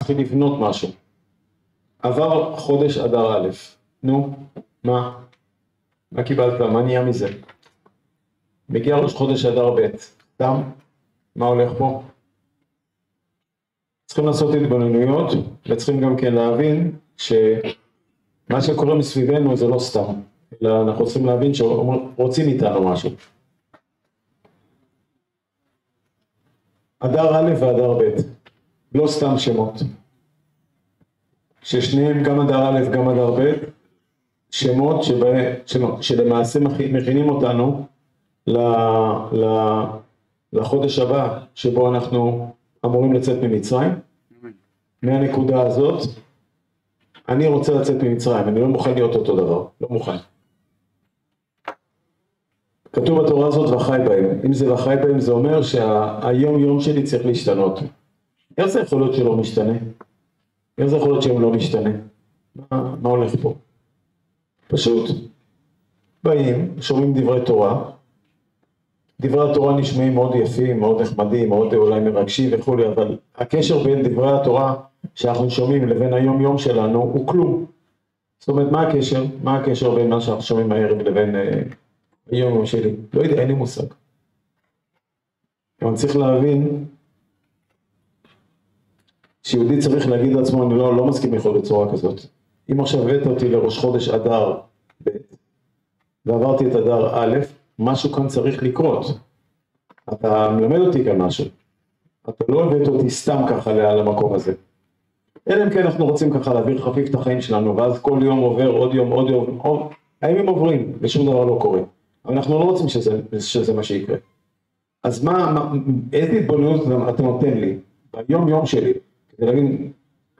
צריכים לבנות משהו. עבר חודש אדר א', נו, מה? מה קיבלת? מה נהיה מזה? מגיע ראש חודש אדר ב', סתם? מה הולך פה? צריכים לעשות התבוננויות, וצריכים גם כן להבין שמה שקורה מסביבנו זה לא סתם, אלא אנחנו צריכים להבין שרוצים איתנו משהו. אדר א' ואדר ב', לא סתם שמות. ששניהם, גם אדר א' גם אדר ב', שמות שלמעשה מכינים אותנו לחודש הבא, שבו אנחנו אמורים לצאת ממצרים. מהנקודה הזאת, אני רוצה לצאת ממצרים, אני לא מוכן להיות אותו דבר, לא מוכן. כתוב בתורה הזאת וחי בהם, אם זה וחי בהם זה אומר שהיום יום שלי צריך להשתנות. איך זה יכול להיות שלא משתנה? איך זה יכול להיות שהם לא משתנה? מה הולך פה? פשוט באים, שומעים דברי תורה, דברי התורה נשמעים מאוד יפים, מאוד נחמדים, מאוד אולי מרגשים וכו', אבל הקשר בין דברי התורה שאנחנו שומעים לבין היום יום שלנו הוא כלום. זאת אומרת, מה הקשר? מה הקשר בין מה שאנחנו שומעים הערב לבין היום יום שלי? לא יודע, אין לי מושג. אבל צריך להבין שיהודי צריך להגיד לעצמו, אני לא מסכים יכול בצורה כזאת. אם עכשיו הבאת אותי לראש חודש אדר ב' ועברתי את אדר א', משהו כאן צריך לקרות. אתה מלמד אותי כאן משהו. אתה לא הבאת אותי סתם ככה למקום הזה. אלא אם כן אנחנו רוצים ככה להעביר חפיף את החיים שלנו, ואז כל יום עובר עוד יום, עוד יום, הימים עוברים ושום דבר לא קורה. אבל אנחנו לא רוצים שזה מה שיקרה. אז איזה התבוננות אתה נותן לי ביום יום שלי, כדי להגיד,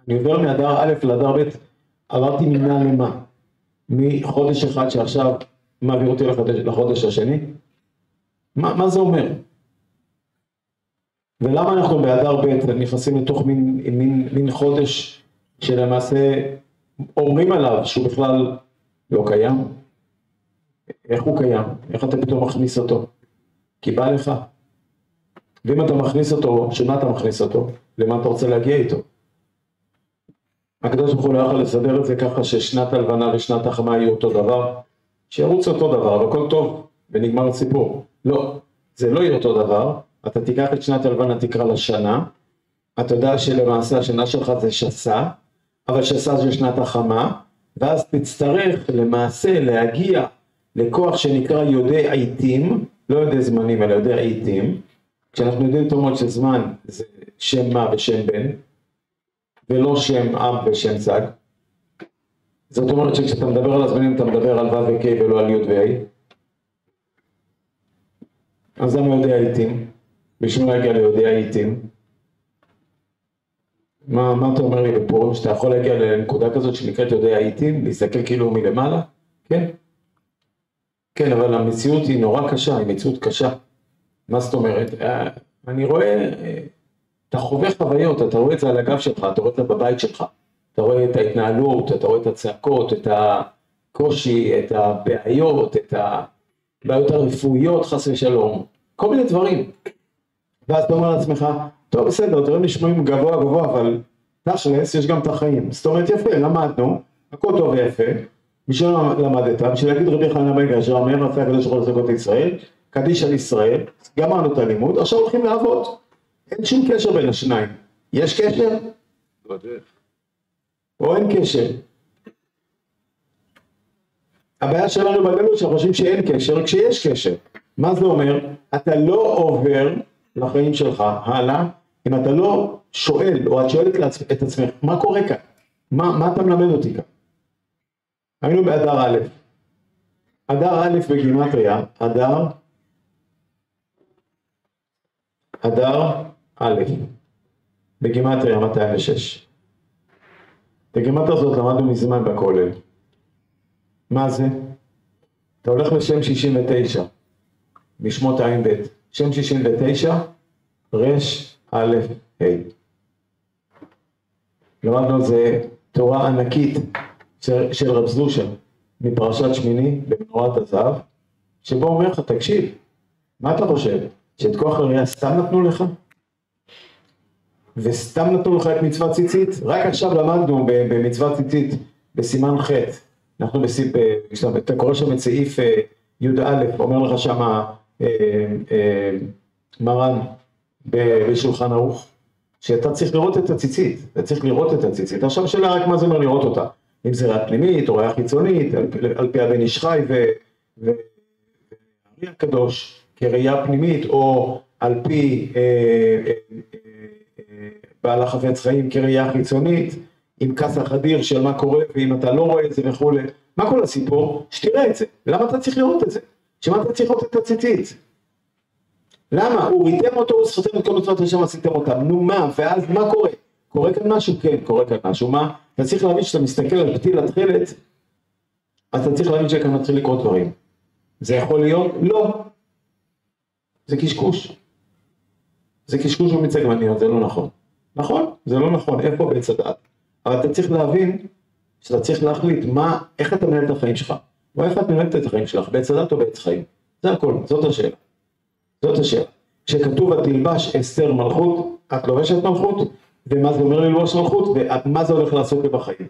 אני עובר מאדר א' לאדר ב', עברתי ממה למה? מחודש אחד שעכשיו מעביר אותי לחודש השני? מה זה אומר? ולמה אנחנו באדר ב' נכנסים לתוך מין חודש שלמעשה אומרים עליו שהוא בכלל לא קיים? איך הוא קיים? איך אתה פתאום מכניס אותו? כי בא לך. ואם אתה מכניס אותו, שמה אתה מכניס אותו? למה אתה רוצה להגיע איתו? הקדוש ברוך הוא לא יכול לסדר את זה ככה ששנת הלבנה ושנת החמה יהיו אותו דבר, שירוץ אותו דבר, והכל טוב, ונגמר הסיפור. לא, זה לא יהיה אותו דבר. אתה תיקח את שנת הלבנה, תקרא לשנה, אתה יודע שלמעשה השנה שלך זה שסה, אבל שסה זה שנת החמה, ואז תצטרך למעשה להגיע לכוח שנקרא יודעי עיתים, לא יודעי זמנים, אלא יודעי עיתים, כשאנחנו יודעים תאומות שזמן זה שם מה ושם בן, ולא שם אב ושם צג. זאת אומרת שכשאתה מדבר על הזמנים, אתה מדבר על ו' וק' ולא על י' וה'. אז למה יודעי עיתים? בשביל להגיע ליודעי העיתים. מה אתה אומר לי בפורים? שאתה יכול להגיע לנקודה כזאת שנקראת יודעי העיתים, להסתכל כאילו מלמעלה? כן? כן, אבל המציאות היא נורא קשה, היא מציאות קשה. מה זאת אומרת? אני רואה, אתה חווה חוויות, אתה רואה את זה על הגב שלך, אתה רואה את זה בבית שלך, אתה רואה את ההתנהלות, אתה רואה את הצעקות, את הקושי, את הבעיות, את הבעיות הרפואיות, חס ושלום, כל מיני דברים. ואז אתה אומר לעצמך, טוב בסדר, דברים נשמעים גבוה גבוה, אבל תכלס יש גם את החיים. זאת אומרת יפה, למדנו, הכל טוב ויפה, בשביל למדת, בשביל להגיד רבי חנינא בן גרשי, אומר רצה הקדוש ברוך הוא לזכות ישראל, קדיש על ישראל, גמרנו את הלימוד, עכשיו הולכים לעבוד. אין שום קשר בין השניים. יש קשר? או אין קשר? הבעיה שלנו בגלות שאנחנו חושבים שאין קשר, כשיש קשר. מה זה אומר? אתה לא עובר לחיים שלך הלאה, אם אתה לא שואל, או את שואלת את עצמך, מה קורה כאן? מה אתה מלמד אותי כאן? היינו באדר א', אדר א' בגימטריה, אדר א', בגימטריה 206. את הגימטריה הזאת למדנו מזמן בכולל. מה זה? אתה הולך לשם 69, משמות עין ב', שם 69, רש א' ה'. למדנו זה תורה ענקית של רב זלושה, מפרשת שמיני במנורת הזהב, שבו אומר לך, תקשיב, מה אתה חושב? שאת כוח הראייה סתם נתנו לך? וסתם נתנו לך את מצוות ציצית, רק עכשיו למדנו במצוות ציצית, בסימן ח', אנחנו אתה קורא שם את סעיף י"א, אומר לך שם מרן בשולחן ערוך, שאתה צריך לראות את הציצית, אתה צריך לראות את הציצית, עכשיו שאלה רק מה זה אומר לראות אותה, אם זה ראייה פנימית או ראייה חיצונית, על פי הבן איש חי והארי הקדוש כראייה פנימית, או על פי בעל החפץ חיים כראייה חיצונית, עם כסח אדיר של מה קורה, ואם אתה לא רואה את זה וכו'. מה כל הסיפור? שתראה את זה. למה אתה צריך לראות את זה? שמה אתה צריך לראות את הציצית? למה? הוא ריתם אותו, הוא סחתם את כל מצוות השם, עשיתם אותם. נו מה? ואז מה קורה? קורה כאן משהו? כן, קורה כאן משהו. מה? אתה צריך להבין שאתה מסתכל על פתיל התכלת, אתה צריך להבין שכאן מתחיל לקרות דברים. זה יכול להיות? לא. זה קשקוש. זה קשקוש ומצג מניעות, זה לא נכון. נכון? זה לא נכון. איפה בעץ הדעת? אבל אתה צריך להבין שאתה צריך להחליט איך אתה מנהל את החיים שלך. או איך את מנהלת את החיים שלך, בעץ הדת או בעץ חיים. זה הכל, זאת השאלה. זאת השאלה. כשכתוב את תלבש אסתר מלכות, את לובשת מלכות, ומה זה אומר ללבוש מלכות, ומה זה הולך לעשות לי בחיים.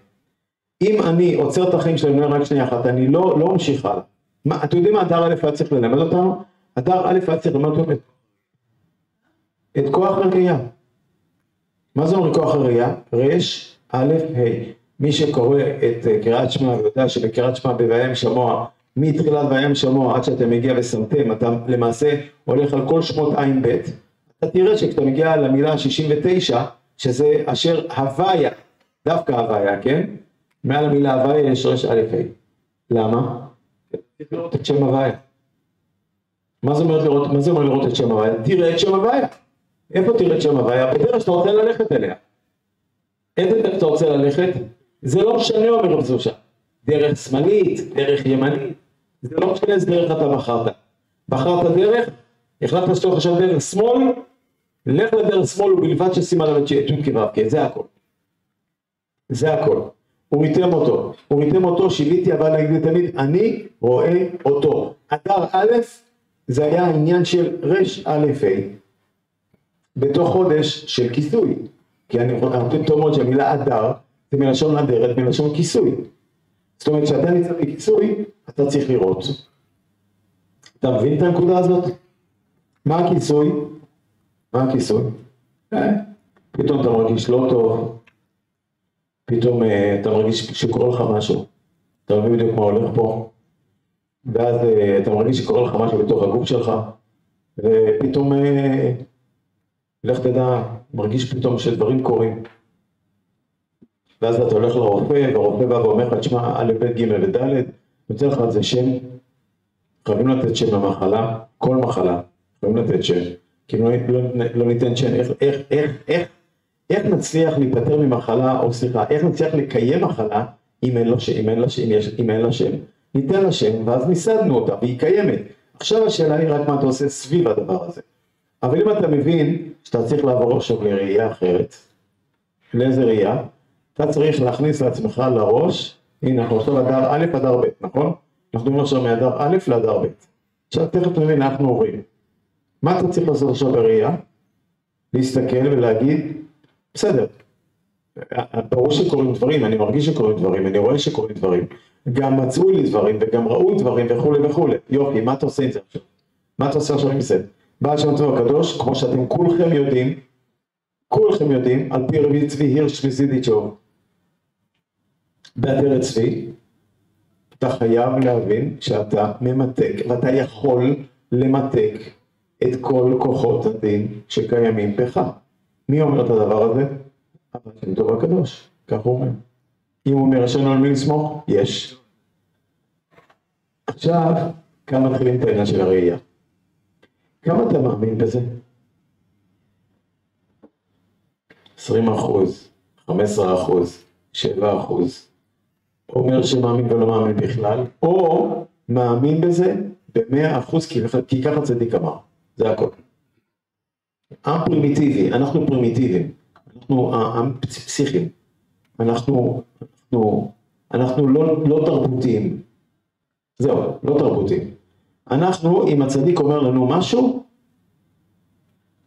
אם אני עוצר את החיים שלי, רק שנייה אחת, אני לא ממשיך הלאה. אתם יודעים מה אדר א' היה צריך ללמד אותנו? אדר א' היה צריך ללמד אותנו את כוח הראייה. מה זה אומר כוח הראייה? רש, א', ה'. מי שקורא את קריאת שמע ויודע שבקריאת שמע ב"וים שמוע", מתחילת "וים שמוע" עד שאתה מגיע ושמתם, אתה למעשה הולך על כל שמות עין ב', אתה תראה שכשאתה מגיע למילה 69, שזה אשר הוויה, דווקא הוויה, כן? מעל המילה הוויה יש רש א' ה'. למה? צריך לראות את שם הוויה. מה זה אומר לראות את שם הוויה? תראה את שם הוויה. איפה תראה את שם הוויה? בדרך שאתה רוצה ללכת אליה. איזה דרך אתה רוצה ללכת? זה לא משנה, אומר רב זושה. דרך שמאלית, דרך ימנית, זה לא משנה איזה דרך אתה בחרת. בחרת דרך, החלטת שאתה חושב דרך שמאל, לך לדרך שמאל ובלבד ששים עליו את י' כו' כי זה הכל. זה הכל. הוא ריתם אותו, שיליתי אבל נגיד תמיד, אני רואה אותו. אדר א', זה היה העניין של רש א' ה', בתוך חודש של כיסוי. כי אני נותן טוב מאוד שהמילה אדר, זה מלשון אדרת, מלשון כיסוי. זאת אומרת, שאתה נמצא בכיסוי, אתה צריך לראות. אתה מבין את הנקודה הזאת? מה הכיסוי? מה הכיסוי? פתאום אתה מרגיש לא טוב, פתאום אתה מרגיש שקורה לך משהו, אתה מבין בדיוק מה הולך פה, ואז אתה מרגיש שקורה לך משהו בתוך הגוף שלך, ופתאום, לך תדע, מרגיש פתאום שדברים קורים. ואז אתה הולך לרופא, והרופא בא ואומר לך, תשמע, א', ב', ג' וד', נותן לך על זה שם, חייבים לתת שם למחלה, כל מחלה, חייבים לתת שם, כי אם לא ניתן שם, איך נצליח להיפטר ממחלה, או סליחה, איך נצליח לקיים מחלה, אם אין לה שם, ניתן לה שם, ואז ניסדנו אותה, והיא קיימת. עכשיו השאלה היא רק מה אתה עושה סביב הדבר הזה. אבל אם אתה מבין שאתה צריך לעבור עכשיו לראייה אחרת, לאיזה ראייה? אתה צריך להכניס לעצמך לראש, הנה אנחנו עכשיו אדר א' אדר ב', נכון? אנחנו אומרים עכשיו מאדר א' לאדר ב'. עכשיו תכף נבין, אנחנו עוברים. מה אתה צריך לעשות עכשיו בראייה? להסתכל ולהגיד, בסדר, ברור שקורים דברים, אני מרגיש שקורים דברים, אני רואה שקורים דברים, גם מצאו לי דברים וגם ראו דברים וכו' וכו'. יופי, מה אתה עושה עם זה עכשיו? מה אתה עושה עכשיו עם זה? בעל שם טוב הקדוש, כמו שאתם כולכם יודעים, על פי רבי צבי הירש מזידיצ'וב, באדרת צבי, אתה חייב להבין שאתה ממתק, ואתה יכול למתק את כל כוחות הדין שקיימים בך. מי אומר את הדבר הזה? הבעל שם טוב הקדוש, כך הוא אומר. אם הוא אומר שאין על מי לסמוך, יש. עכשיו, כאן מתחילים את העניין של הראייה. כמה אתה מאמין בזה? 20%, 15%, 7%. אומר שמאמין ולא מאמין בכלל, או מאמין בזה ב100%, כי ככה צדיק אמר. זה הכל. עם פרימיטיבי, אנחנו פרימיטיביים, אנחנו עם פסיכיים, אנחנו לא תרבותיים. זהו, לא תרבותיים. אנחנו, אם הצדיק אומר לנו משהו,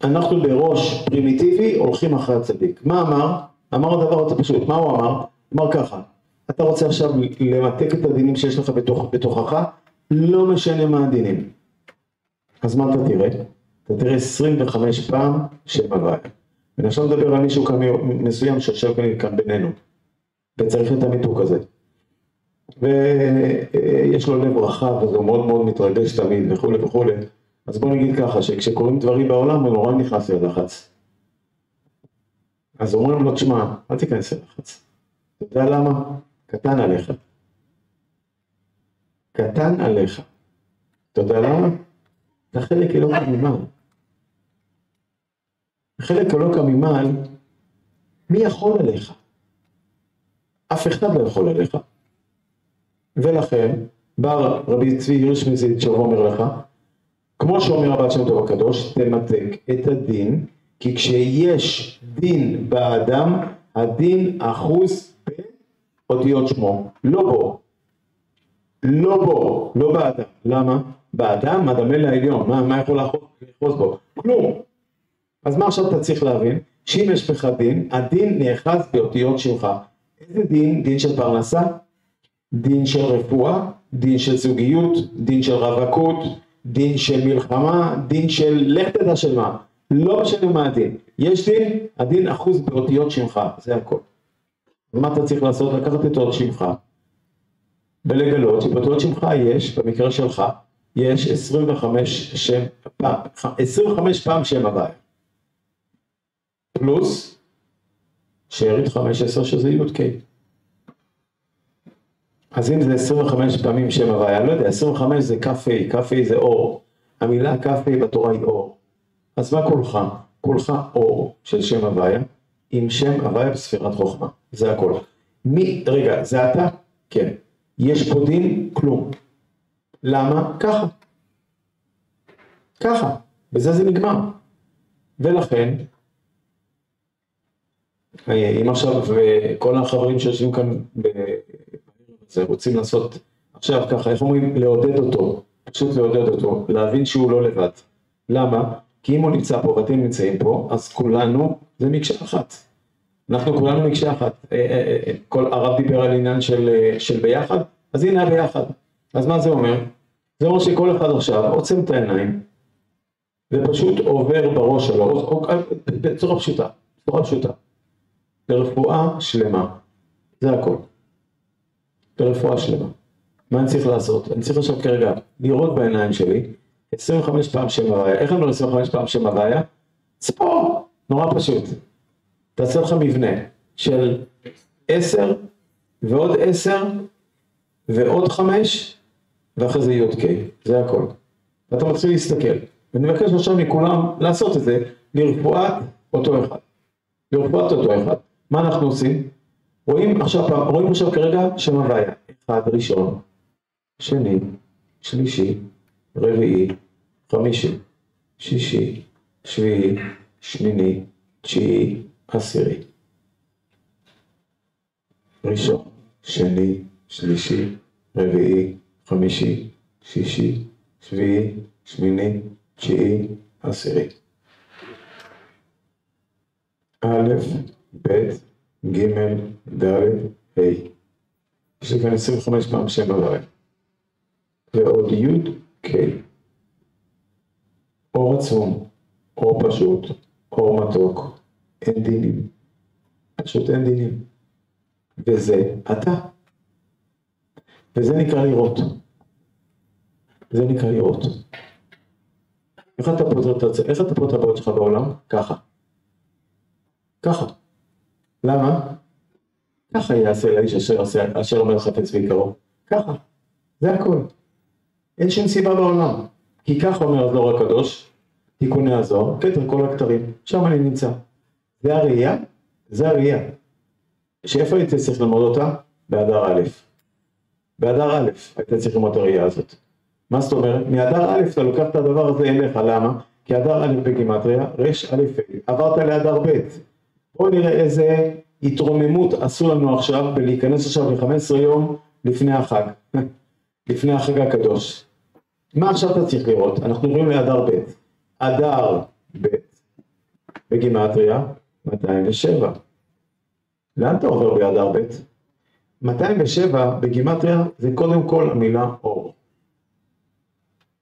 אנחנו בראש פרימיטיבי הולכים אחרי הצדיק. מה אמר? אמר הדבר הזה פשוט. מה הוא אמר? אמר ככה, אתה רוצה עכשיו למתק את הדינים שיש לך בתוכך, לא משנה מה הדינים. אז מה אתה תראה? אתה תראה 25 פעם שם הוויה. ואני עכשיו מדבר על מישהו מסוים שיושב כאן בינינו, וצריך את המיתוק הזה. ויש לו לב רחב, אז הוא מאוד מאוד מתרגש תמיד וכו' וכו'. אז בוא נגיד ככה, שכשקוראים דברים בעולם, הוא נורא נכנס ללחץ. אז אומרים לו, תשמע, אל תיכנס ללחץ. אתה יודע למה? קטן עליך. קטן עליך. אתה יודע למה? אתה חלק אלוקא ממעל. חלק אלוקא ממעל, מי יכול עליך? אף אחד לא יכול עליך. ולכן, בא רבי צבי הירש מזיצ'ר ואומר לך, כמו שאומר הבעל שם טוב הקדוש, תמתק את הדין, כי כשיש דין באדם, הדין אחוז באותיות שמו, לא בו. לא בו, לא באדם. למה? באדם, הדמה לעליון, מה יכול לאחוז בו? כלום. אז מה עכשיו אתה צריך להבין? שאם יש בך דין, הדין נאחז באותיות שלך. איזה דין? דין של פרנסה, דין של רפואה, דין של זוגיות, דין של רווקות, דין של מלחמה, דין של לך תדע של מה. לא משנה מה הדין. יש דין, הדין אחוז באותיות שלך, זה הכל. מה אתה צריך לעשות? לקחת את אותיות שלך, ולגלות שבאותיות שלך יש, במקרה שלך, יש 25 פעם שם הוויה. פלוס שארית 15 שזה י"ק. אז אם זה 25 פעמים שם הוויה, לא יודע, 25 זה כ"ה, כ"ה זה אור. המילה כ"ה בתורה היא אור. אז מה כולך? כולך אור של שם הוויה, עם שם הוויה בספירת חוכמה. זה הכל. רגע, זה אתה? כן. יש פה דין? כלום. למה? ככה. ככה. בזה זה נגמר. ולכן, אם עכשיו כל החברים שיושבים כאן רוצים לעשות עכשיו ככה, איך אומרים? לעודד אותו, פשוט לעודד אותו, להבין שהוא לא לבד. למה? כי אם הוא נמצא פה ואתם נמצאים פה, אז כולנו זה מקשה אחת. אנחנו כולנו מקשה אחת. כל הרב דיבר על עניין של ביחד, אז הנה הביחד. אז מה זה אומר? זה אומר שכל אחד עכשיו עוצם את העיניים, ופשוט עובר בראש שלו, בצורה פשוטה, בצורה פשוטה. ברפואה שלמה, זה הכל. ברפואה שלמה. מה אני צריך לעשות? אני צריך עכשיו כרגע לראות בעיניים שלי 25 פעם שם הוויה. איך אני לא 25 פעם שם הוויה? ספור, נורא פשוט. תעשה לך מבנה של 10 ועוד 10 ועוד 5 ואחרי זה י"ק, זה הכל. ואתה מתחיל להסתכל. ואני מבקש עכשיו מכולם לעשות את זה לרפואת אותו אחד. לרפואת אותו אחד. מה אנחנו עושים? רואים עכשיו כרגע שם הוויה. אחד ראשון, שני, שלישי, רביעי, חמישי, שישי, שביעי, שמיני, תשיעי, עשירי. ראשון, שני, שלישי, רביעי, חמישי, שישי, שביעי, שמיני, תשיעי, עשירי. א', ב', ג', ד', ה'. יש לי כאן 25 פעם שם הוויה. ועוד י', ק'. אור עצום, אור פשוט, אור מתוק, אין דינים. פשוט אין דינים. וזה אתה. וזה נקרא לראות. זה נקרא לראות. איך אתה פותר את הבעיות שלך בעולם? ככה. ככה. למה? ככה יעשה לאיש אשר אומר חפץ ויקרו. ככה. זה הכל. אין שום סיבה בעולם. כי ככה אומר הזוהר הקדוש, תיקוני הזוהר, כתר כל הכתרים. שם אני נמצא. זה הראייה? זה הראייה. שאיפה הייתי צריך ללמוד אותה? באדר א'. באדר א', הייתי צריך ללמוד את הראייה הזאת. מה זאת אומרת? מאדר א' אתה לוקח את הדבר הזה אליך. למה? כי אדר א' בגימטריה, רש א' עברת לאדר ב'. בואו נראה איזה התרוממות עשו לנו עכשיו בלהיכנס עכשיו ל-15 יום לפני החג. לפני החג הקדוש. מה עכשיו אתה צריך לראות? אנחנו רואים לאדר ב'. אדר ב', בגימטריה 207. לאן אתה עובר באדר ב'? 207 בגימטריה זה קודם כל המילה אור.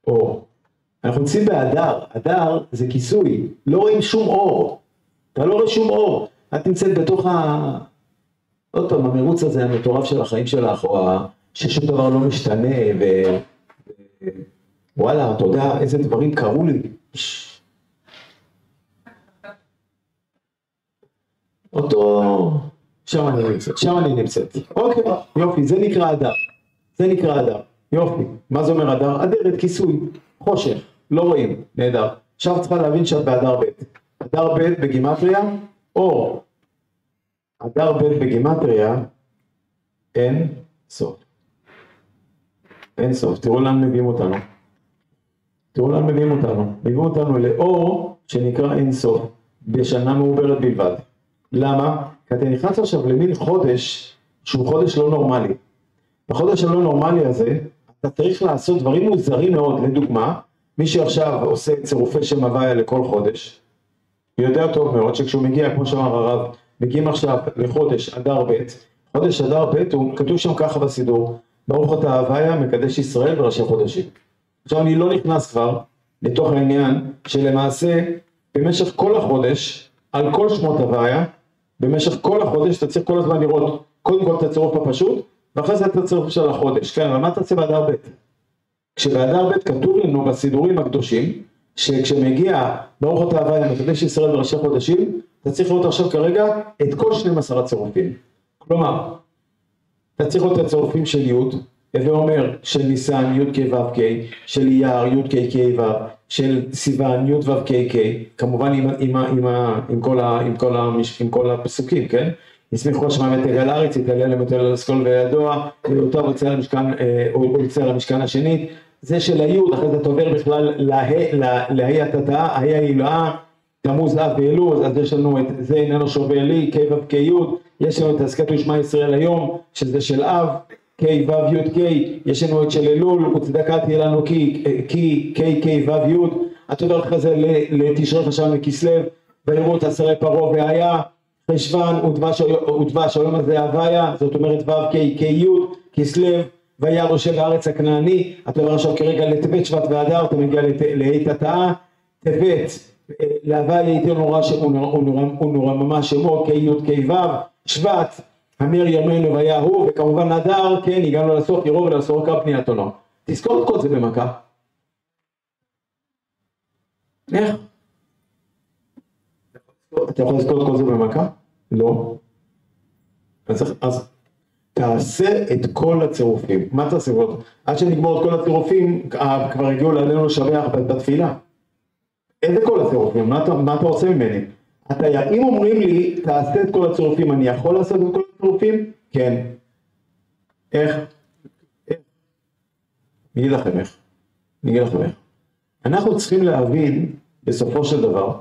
אור. אנחנו נמצאים באדר, אדר זה כיסוי, לא רואים שום אור. אתה לא רואה שום אור. את נמצאת בתוך עוד פעם, המרוץ הזה המטורף של החיים שלך, או ששום דבר לא משתנה, וואלה, אתה יודע איזה דברים קרו לי. אותו, שם אני נמצאת. אוקיי, יופי, זה נקרא אדר. זה נקרא אדר. יופי, מה זה אומר אדר? אדרת, כיסוי, חושך, לא רואים, נהדר. עכשיו צריכה להבין שאת באדר ב'. אדר ב' בגימטריה, אור. אדר ב' בגימטריה, אין סוף. אין סוף, תראו לאן מביאים אותנו. תראו לאן מביאים אותנו. מביאים אותנו לאור שנקרא אין סוף, בשנה מעוברת בלבד. למה? כי אתה נכנס עכשיו למין חודש, שהוא חודש לא נורמלי. בחודש הלא נורמלי הזה, אתה צריך לעשות דברים מוזרים מאוד. לדוגמה, מי שעכשיו עושה צירופי שם הוויה לכל חודש, יודע טוב מאוד שכשהוא מגיע, כמו שאמר הרב, מגיעים עכשיו לחודש אדר ב', חודש אדר ב' הוא כתוב שם ככה בסידור, ברוך אתה הוויה מקדש ישראל בראשי חודשים. עכשיו אני לא נכנס כבר לתוך העניין שלמעשה במשך כל החודש, על כל שמות הוויה, במשך כל החודש אתה צריך כל הזמן לראות קודם כל את הצירוף הפשוט, ואחרי זה את הצירוף של החודש. כן, אבל מה תעשה באדר ב'? כשבאדר ב' כתוב לנו בסידורים הקדושים, שכשמגיע ברוך אתה הוויה מקדש ישראל בראשי חודשים, אתה צריך לראות עכשיו כרגע את כל 12 הצירופים. כלומר, אתה צריך לראות את הצירופים של י', הווה אומר של ניסן י' כ' ו' כ', של אייר י' כ' כ' ו', של סיוון י' ו' כ' כ', כמובן עם כל הפסוקים, כן? ישמחו השמיים ותגל הארץ, יתעלה להם יותר לאסכול וידוע, ויותיו יוצא למשכן השנית. זה של היוד, אחרי זה אתה עובר בכלל להי התתאה, ההי ההילאה, תמוז אב ואלול, אז יש לנו את זה איננו שובר לי, כ' ו' כ' י', יש לנו את הסכת ושמע ישראל היום, שזה של אב, כ' ו' י' כ', יש לנו את של אלול, וצדקה תהיה לנו כי כ' ו' י', אתה עובר אחרי זה לתשרי חשון וכסלו, ויראו את עשרי פרעה והיה, חשוון ודבש, היום הזה הוויה, זאת אומרת ו' כ' י', כסלו, והיה ראשי בארץ הכנעני. אתה עובר עכשיו כרגע לטבת שבט ואדר, אתה מגיע להי תתאה, טבת, להוויה ייתן ונורא ממש שמו, כ' י' כ' ו', שבט, המר ימינו והיה הוא, וכמובן אדר, כן, הגענו לסוף ירוב ולסוף קו פניית עונו. תזכור את כל זה במכה. איך? אתה יכול לזכור את כל זה במכה? לא. אז תעשה את כל הצירופים. מה תעשה? עד שנגמור את כל הצירופים, כבר הגיעו עלינו לשבח בתפילה. איזה כל הצירופים? מה אתה רוצה ממני? אם אומרים לי, תעשה את כל הצירופים, אני יכול לעשות את כל הצירופים? כן. איך? אני אגיד לכם איך. אנחנו צריכים להבין, בסופו של דבר,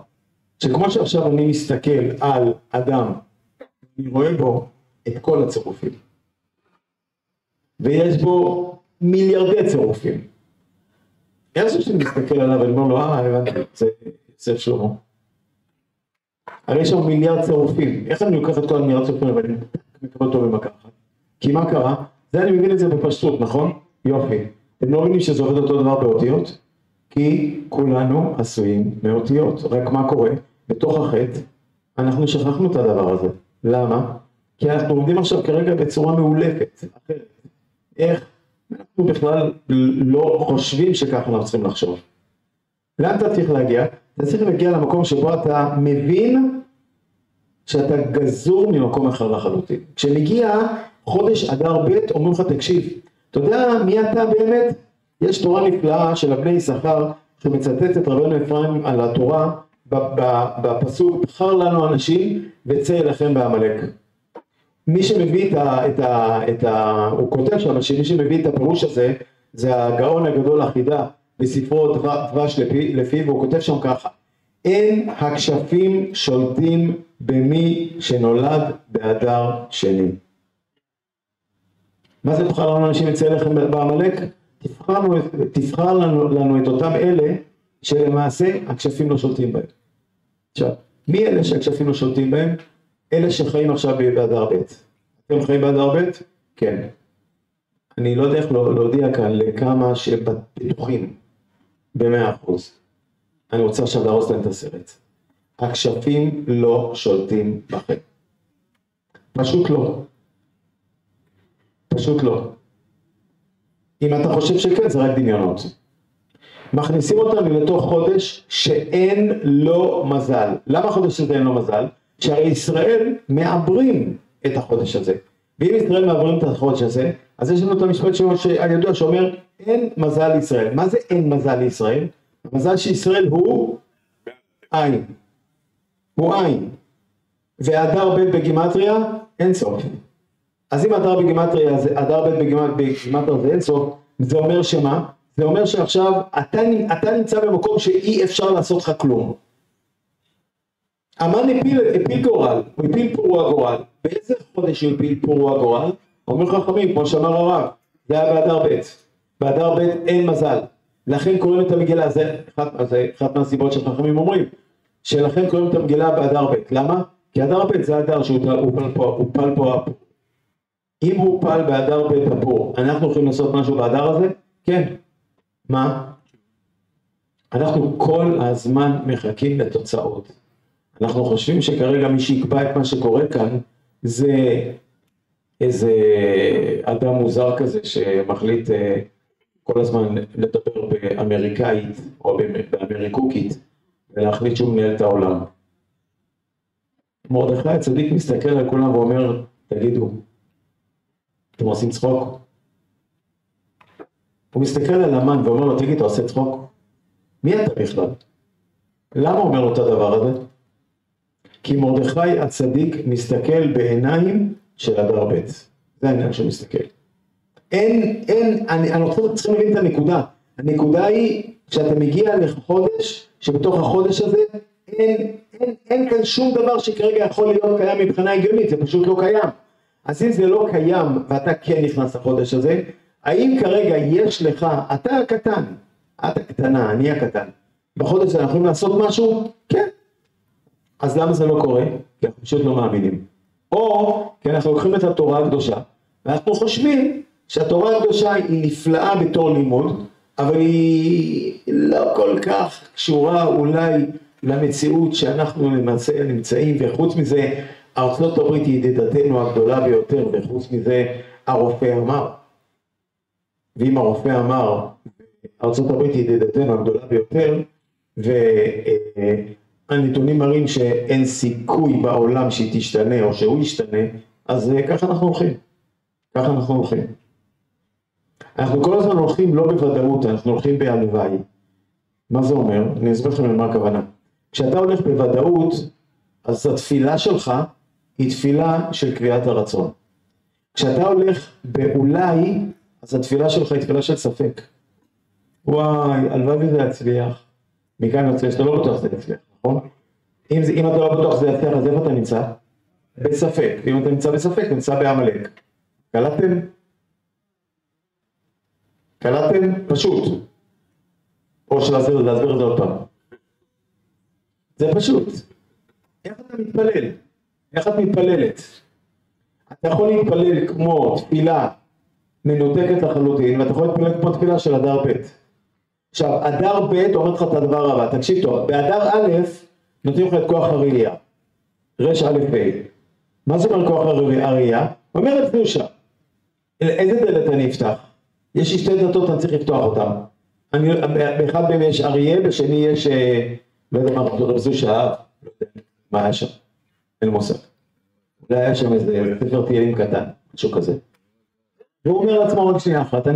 שכמו שעכשיו אני מסתכל על אדם, אני רואה בו את כל הצירופים. ויש בו מיליארדי צירופים. איך זה שאני מסתכל עליו ואני אומר לו, הבנתי, זה יוסף שלמה. הרי יש שם מיליארד צירופים. איך אני לוקח את כל המיליארד צירופים ואני מקבל אותו במכה אחת? כי מה קרה? זה אני מבין את זה בפשטות, נכון? יופי. אתם לא מבינים שזה עובד אותו דבר באותיות? כי כולנו עשויים מאותיות. רק מה קורה? בתוך החטא, אנחנו שכחנו את הדבר הזה. למה? כי אנחנו עומדים עכשיו כרגע בצורה מאולפת. אחרת. איך? אנחנו בכלל לא חושבים שככה אנחנו צריכים לחשוב. לאן אתה צריך להגיע? אתה צריך להגיע למקום שבו אתה מבין שאתה גזור ממקום אחר לחלוטין. כשמגיע חודש אדר ב' אומרים לך תקשיב, אתה יודע מי אתה באמת? יש תורה נפלאה של הבני יששכר שמצטט את רבנו אפרים על התורה בפסוק בחר לנו אנשים וצא אליכם בעמלק. מי שמביא הוא כותב שם שמי שמביא את הפירוש הזה זה הגאון הגדול החידה בספרו דבש לפיו, והוא כותב שם ככה: אין הכשפים שולטים במי שנולד באדר שני. מה זה תבחר לנו אנשים יצא לכם בעמלק? תבחר לנו את אותם אלה שלמעשה הכשפים לא שולטים בהם. עכשיו, מי אלה שהכשפים לא שולטים בהם? אלה שחיים עכשיו באדר ב'. אתם חיים באדר ב'? כן. אני לא יודע איך להודיע כאן לכמה שבטוחים ב100%. אני רוצה עכשיו להרוס להם את הסרט. הכשפים לא שולטים בכם. פשוט לא. פשוט לא. אם אתה חושב שכן, זה רק דמיונות. מכניסים אותנו לתוך חודש שאין לו מזל. למה חודש הזה אין לו מזל? שהרי ישראל מעברים את החודש הזה. ואם ישראל מעברים את החודש הזה, אז יש לנו את המשפט הידוע שאומר, אין מזל לישראל. מה זה אין מזל לישראל? המזל שישראל הוא עין. הוא עין. והדר ב' בגימטריה, אין סוף. אז אם הדר בגימטריה, הדר ב' בגימטריה זה אין סוף, זה אומר שמה? זה אומר שעכשיו אתה נמצא במקום שאי אפשר לעשות לך כלום. המן הפיל גורל, הוא הפיל פרוע גורל. באיזה חודש הוא הפיל פרוע גורל? אומר חכמים, כמו שאמר הרב, זה היה באדר ב'. באדר ב' אין מזל. לכן קוראים את המגילה, זה אחת מהסיבות שחכמים אומרים, שלכן קוראים את המגילה באדר ב'. למה? כי אדר ב' זה אדר שהוא פל פה. אם הוא פל באדר ב' הפור, אנחנו יכולים לעשות משהו באדר הזה? כן. מה? אנחנו כל הזמן מחכים לתוצאות. אנחנו חושבים שכרגע מי שיקבע את מה שקורה כאן, זה איזה אדם מוזר כזה שמחליט כל הזמן לדבר באמריקאית או באמריקוקית, ולהחליט שהוא מנהל את העולם. מרדכי הצדיק מסתכל על כולם ואומר, תגידו, אתם עושים צחוק? הוא מסתכל על המן ואומר לו, תגיד, אתה עושה צחוק? מי אתה בכלל? למה אומר לו את הדבר הזה? כי מרדכי הצדיק מסתכל בעיניים של אדר ב'. זה העניין שהוא מסתכל. אני רוצה צריכים להבין את הנקודה. הנקודה היא שאתה מגיע לחודש, שבתוך החודש הזה אין כאן שום דבר שכרגע יכול להיות קיים מבחינה הגיונית, זה פשוט לא קיים. אז אם זה לא קיים ואתה כן נכנס לחודש הזה, האם כרגע יש לך, אתה הקטן, את הקטנה, אני הקטן, בחודש הזה אנחנו יכולים לעשות משהו? כן. אז למה זה לא קורה? כי אנחנו פשוט לא מאמינים. או כי אנחנו לוקחים את התורה הקדושה, ואנחנו חושבים שהתורה הקדושה היא נפלאה בתור לימוד, אבל היא לא כל כך קשורה אולי למציאות שאנחנו למעשה נמצאים, וחוץ מזה, ארצות הברית היא ידידתנו הגדולה ביותר, וחוץ מזה הרופא אמר. ואם הרופא אמר, ארצות הברית היא ידידתנו הגדולה ביותר, והנתונים מראים שאין סיכוי בעולם שהיא תשתנה או שהוא ישתנה, אז ככה אנחנו הולכים. ככה אנחנו הולכים. אנחנו כל הזמן הולכים לא בוודאות, אנחנו הולכים בהלוואי. מה זה אומר? אני אסביר לכם למה הכוונה. כשאתה הולך בוודאות, אז התפילה שלך היא תפילה של קביעת הרצון. כשאתה הולך באולי, אז התפילה שלך היא תפילה של ספק. וואי, הלוואי וזה יצליח. מכאן יוצא שאתה לא בטוח שזה יצליח, נכון? אם אתה לא בטוח שזה יצליח, אז איפה אתה נמצא? בספק. ואם אתה נמצא בספק, אתה נמצא בעמלק. קלטתם? קלטתם? פשוט. או להסביר את זה עוד פעם. זה פשוט. איך אתה מתפלל? איך את מתפללת? אתה יכול להתפלל כמו תפילה מנותקת לחלוטין, ואתה יכול להתפלל כמו תפילה של אדר ב'. עכשיו, אדר ב' אומר לך את הדבר הבא, תקשיב טוב, באדר א' נותנים לך את כוח הראייה. רש א' ה'. מה זה אומר כוח הראייה? אומרת קדושה. איזה דלת אני אפתח? יש לי שתי דלתות, אני צריך לפתוח אותן. באחד מהם יש אריה, בשני יש, לא יודע מה, רב זושה אהב, לא יודע, מה היה שם? אין מושג. אולי היה שם איזה ספר תהילים קטן, משהו כזה. והוא אומר לעצמו רק שנייה אחת,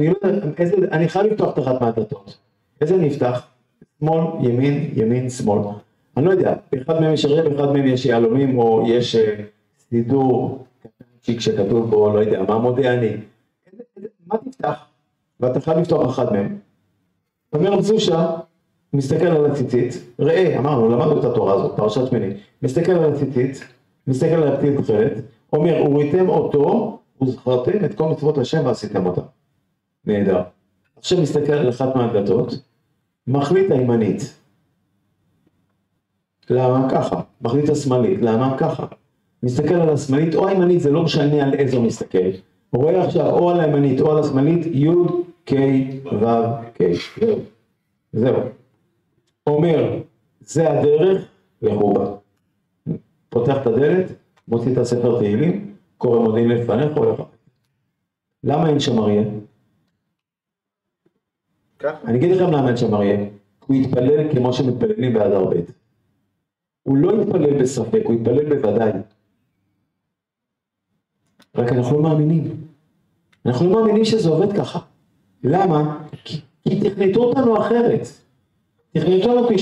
אני חייב לפתוח את אחת מהדלתות. איזה נפתח? שמאל, ימין, ימין, שמאל. אני לא יודע, באחד מהם יש אריה, באחד מהם יש יהלומים, או יש סידור קטנצ'יק שכתוב בו, לא יודע, מה מודה אני. מה תפתח? ואתה חייב לפתוח אחד מהם. אומר רב זושה, הוא מסתכל על הציצית, ראה, אמרנו, למדנו את התורה הזאת, פרשת שמיני, מסתכל על הציצית, מסתכל על הפתיל אחרת, אומר, וראיתם אותו, וזכרתם את כל מצוות השם ועשיתם אותם. נהדר. עכשיו מסתכל על אחת מהדלתות, מחליט הימנית. למה? ככה. מחליט השמאלית, למה? ככה. מסתכל על השמאלית או הימנית, זה לא משנה על איזו מסתכל. רואה עכשיו או על הימנית או על השמאלית, י' ק' ו' ק'. זהו. אומר, זה הדרך, לכו בה. פותח את הדלת, מוציא את הספר תהילים, קורא מודיעין לפניך, הולך. למה אין שם אריה? אני אגיד לכם למה אין שם אריה. הוא יתפלל כמו שמתפללים באדר ב'. הוא לא יתפלל בספק, הוא יתפלל בוודאי. רק אנחנו לא מאמינים. אנחנו לא מאמינים שזה עובד ככה. למה? כי תכנתו אותנו אחרת. תכנתו אותנו,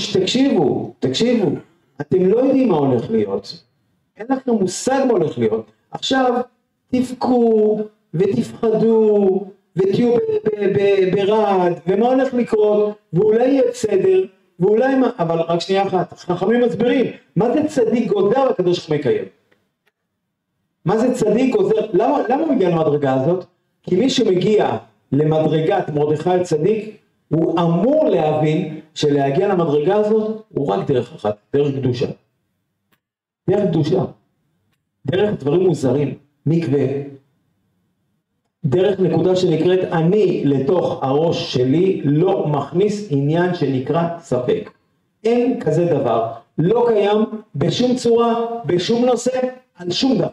תקשיבו. אתם לא יודעים מה הולך להיות. אין לכם מושג מה הולך להיות. עכשיו, תבכו ותפחדו ותהיו ברעד, ומה הולך לקרות, ואולי יהיה בסדר, ואולי מה, אבל רק שנייה אחת, חכמים מסבירים, מה זה צדיק גוזר הקדוש ברוך הוא מקיים? מה זה צדיק גוזר? למה הוא מגיע למדרגה הזאת? כי מי שמגיע למדרגת מרדכי הצדיק, הוא אמור להבין שלהגיע למדרגה הזאת, הוא רק דרך אחת, דרך קדושה. דרך קדושה. דרך דברים מוזרים, מקווה. דרך נקודה שנקראת אני לתוך הראש שלי לא מכניס עניין שנקרא ספק. אין כזה דבר. לא קיים בשום צורה, בשום נושא, על שום דבר.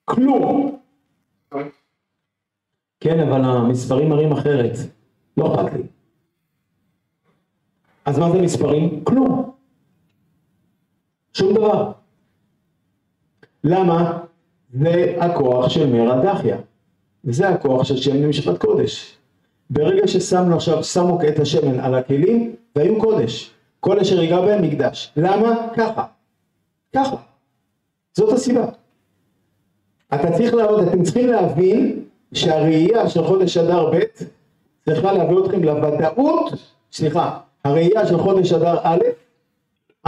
כלום. כן, אבל המספרים מראים אחרת. לא אכפת לי. אז מה זה מספרים? כלום. שום דבר. למה? זה הכוח של מרא דחיא. וזה הכוח של שמן משפט קודש. ברגע ששמו את השמן על הכלים, והיו קודש. כל אשר ייגע בהם מקדש. למה? ככה. זאת הסיבה. אתם צריכים להבין שהראייה של חודש אדר ב' צריכה להביא אתכם לוודאות, הראייה של חודש אדר א'